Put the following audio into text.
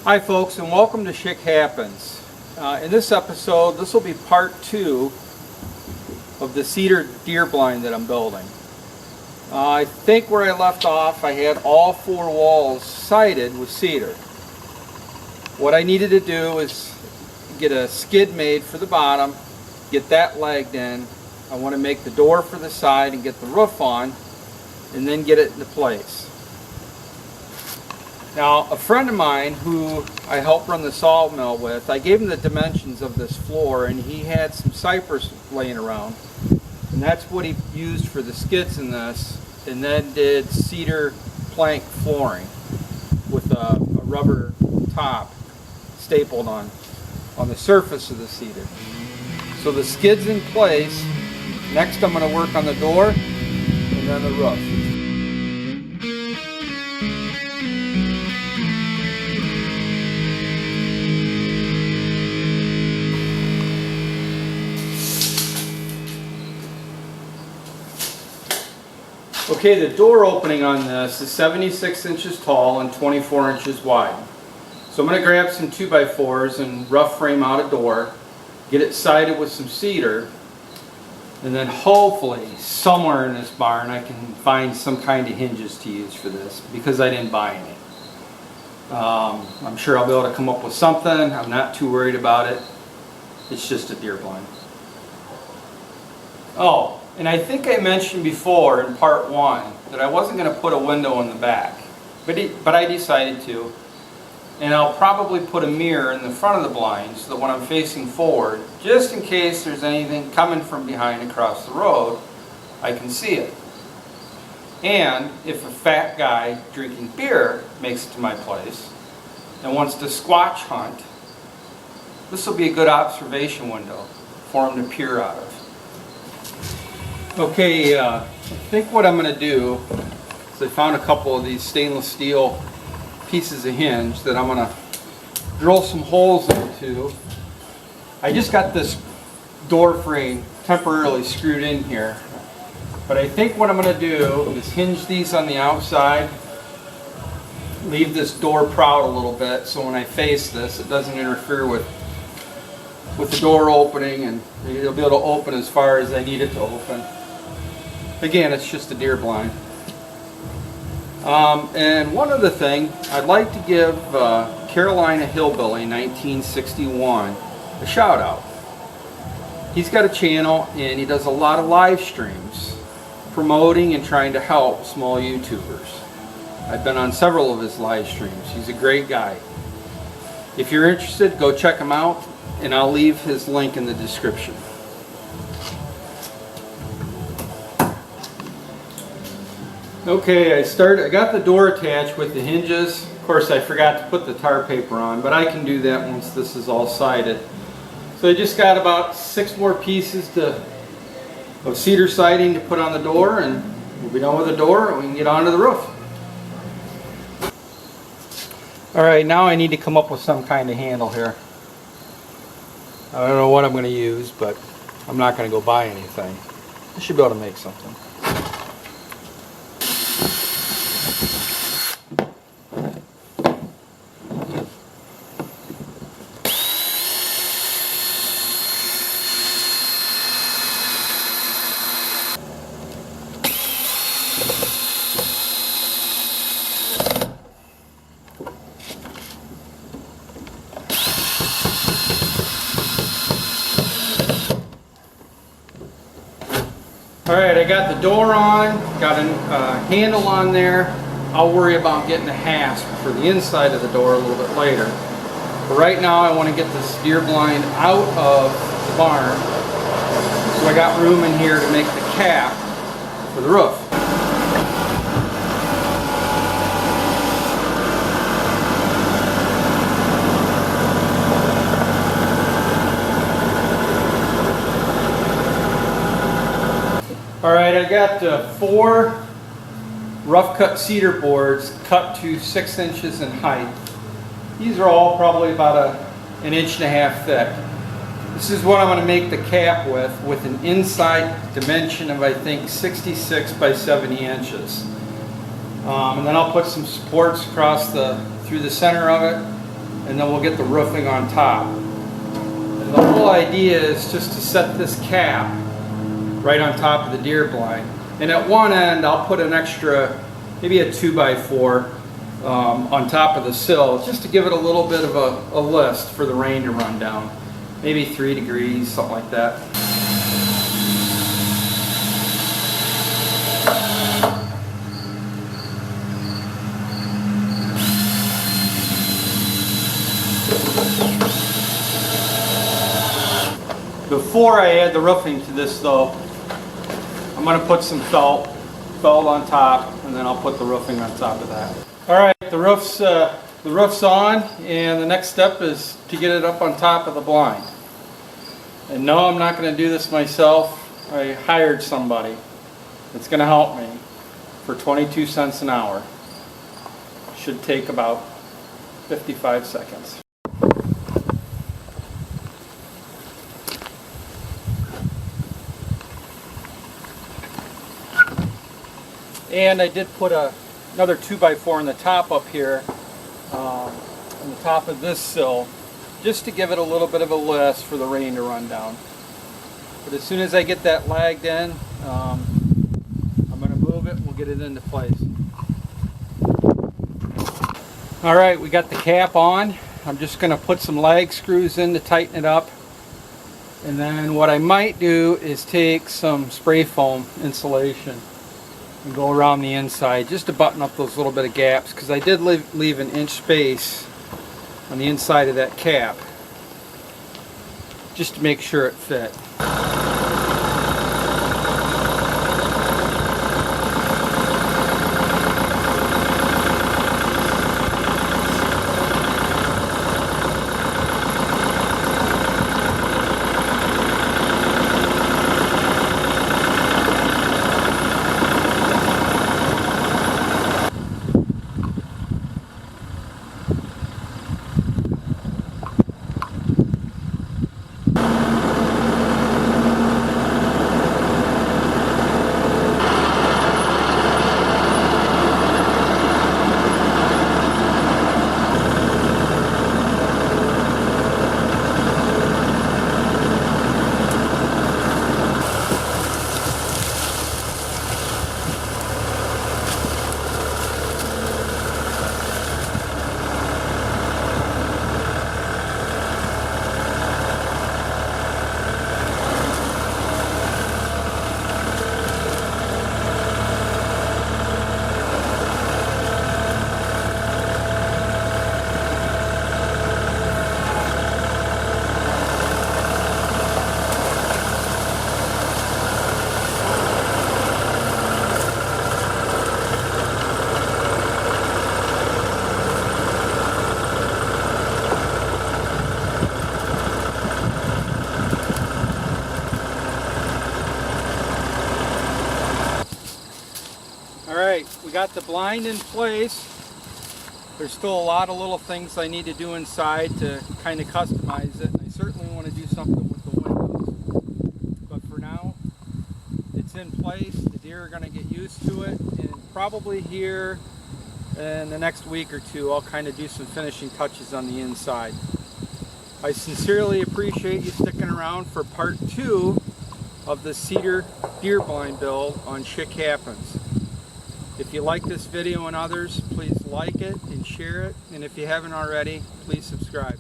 Hi folks, and welcome to Shit Happens. In this episode, this will be part 2 of the cedar deer blind that I'm building. I think where I left off, I had all 4 walls sided with cedar. What I needed to do is get a skid made for the bottom, get that legged in. I want to make the door for the side and get the roof on, and then get it into place. Now, a friend of mine who I help run the sawmill with, I gave him the dimensions of this floor, and he had some cypress laying around, and that's what he used for the skits in this, and then did cedar plank flooring with a rubber top stapled on the surface of the cedar. So the skid's in place. Next I'm going to work on the door and then the roof. Okay, the door opening on this is 76 inches tall and 24 inches wide. So I'm going to grab some 2x4s and rough frame out a door, get it sided with some cedar, and then hopefully somewhere in this barn I can find some kind of hinges to use for this because I didn't buy any. I'm sure I'll be able to come up with something. I'm not too worried about it. It's just a deer blind. Oh, and I think I mentioned before in part 1 that I wasn't going to put a window in the back, but I decided to. And I'll probably put a mirror in the front of the blind so that when I'm facing forward, just in case there's anything coming from behind across the road, I can see it. And if a fat guy drinking beer makes it to my place and wants to squatch hunt, this will be a good observation window for him to peer out of. Okay, I think what I'm going to do is I found a couple of these stainless steel pieces of hinge that I'm going to drill some holes into. I just got this door frame temporarily screwed in here, but I think what I'm going to do is hinge these on the outside, leave this door proud a little bit so when I face this it doesn't interfere with the door opening, and it'll be able to open as far as I need it to open. Again, it's just a deer blind. And one other thing, I'd like to give Carolina Hillbilly 1961 a shout out. He's got a channel and he does a lot of live streams promoting and trying to help small YouTubers. I've been on several of his live streams. He's a great guy. If you're interested, go check him out, and I'll leave his link in the description. Okay, I got the door attached with the hinges. Of course, I forgot to put the tar paper on, but I can do that once this is all sided. So I just got about 6 more pieces of cedar siding to put on the door, and we'll be done with the door and we can get onto the roof. Alright, now I need to come up with some kind of handle here. I don't know what I'm going to use, but I'm not going to go buy anything. I should be able to make something. Alright, I got the door on, got a handle on there. I'll worry about getting a hasp for the inside of the door a little bit later. But right now I want to get this deer blind out of the barn. So I got room in here to make the cap for the roof. Alright, I got 4 rough cut cedar boards cut to 6 inches in height. These are all probably about an inch and a half thick. This is what I'm going to make the cap with an inside dimension of I think 66 by 70 inches. And then I'll put some supports across through the center of it, and then we'll get the roofing on top. And the whole idea is just to set this cap right on top of the deer blind. And at one end I'll put an extra, maybe a 2x4 on top of the sill, just to give it a little bit of a list for the rain to run down. Maybe 3 degrees, something like that. Before I add the roofing to this though, I'm going to put some felt on top, and then I'll put the roofing on top of that. Alright, the roof's on, and the next step is to get it up on top of the blind. And no, I'm not going to do this myself. I hired somebody that's going to help me for 22 cents an hour. Should take about 55 seconds. And I did put another 2x4 on the top up here, on the top of this sill, just to give it a little bit of a list for the rain to run down. But as soon as I get that lagged in, I'm going to move it and we'll get it into place. Alright, we got the cap on. I'm just going to put some lag screws in to tighten it up. And then what I might do is take some spray foam insulation and go around the inside just to button up those little bit of gaps, because I did leave an inch space on the inside of that cap just to make sure it fit. Alright, we got the blind in place. There's still a lot of little things I need to do inside to kind of customize it. And I certainly want to do something with the windows. But for now, it's in place. The deer are going to get used to it. And probably here in the next week or two, I'll kind of do some finishing touches on the inside. I sincerely appreciate you sticking around for part 2 of the Cedar deer blind build on Shit Happens. If you like this video and others, please like it and share it. And if you haven't already, please subscribe.